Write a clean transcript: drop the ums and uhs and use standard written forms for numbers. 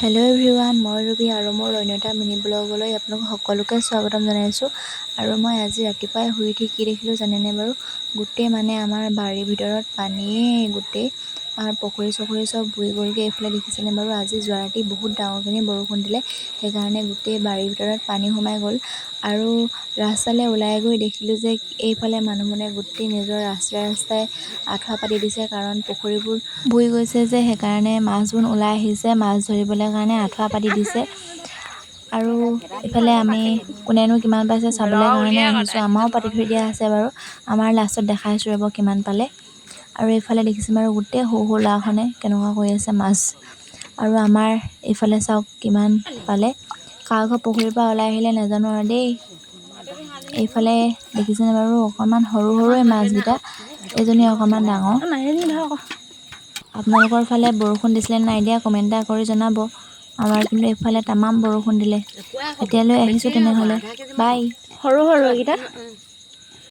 Hello' everyone, মই Ruby আৰু মোৰ অন্য এটা মিনি ব্লগলৈ আপোনালোক সকলোকে স্বাগতম জনাইছোঁ। আৰু মই আজি ৰাতিপুৱাই শুই উঠি কি দেখিলোঁ জানেনে বাৰু? গোটেই আমাৰ বাৰীৰ ভিতৰত পানীয়ে গোটেই আমাৰ পুখুৰী চুখুৰী চব বুৰি গ'লগৈ। এইফালে দেখিছেনে বাৰু? আজি যোৱা ৰাতি বহুত ডাঙৰখিনি বৰষুণ দিলে, সেইকাৰণে গোটেই বাৰীৰ ভিতৰত পানী সোমাই গ'ল। আৰু ৰাস্তালৈ ওলাই গৈ দেখিলোঁ যে এইফালে মানুহবোৰে গোটেই নিজৰ ৰাস্তাই আঁঠুৱা পাতি দিছে, কাৰণ পুখুৰীবোৰ বুৰি গৈছে যে, সেইকাৰণে মাছবোৰ ওলাই আহিছে, মাছ ধৰিবলৈ কাৰণে আঁঠুৱা পাতি দিছে। আৰু ইফালে আমি কোনেনো কিমান পাইছে চাবলৈ কাৰণে আহিছোঁ। আমাৰো পাতি থৈ দিয়া আছে বাৰু, আমাৰ লাষ্টত দেখাইছোঁ ৰ'ব কিমান পালে। আৰু এইফালে দেখিছে বাৰু গোটেই সৰু সৰু ল'ৰাখনে কেনেকুৱা কৰি আছে মাছ। আৰু আমাৰ এইফালে চাওক কিমান পালে। কাৰ ঘৰ পুখুৰীৰ পৰা ওলাই আহিলে নাজানো আৰু দেই। এইফালে দেখিছেনে বাৰু অকণমান সৰু সৰুৱে মাছকেইটা, এজনী অকণমান ডাঙৰ। আপোনালোকৰ ফালে বৰষুণ দিছিলে নাই দিয়া কমেণ্ট এটা কৰি জনাব। আমাৰ কিন্তু এইফালে তামাম বৰষুণ দিলে। এতিয়ালৈ আহিছোঁ তেনেহ'লে, বাই। সৰু এইকেইটা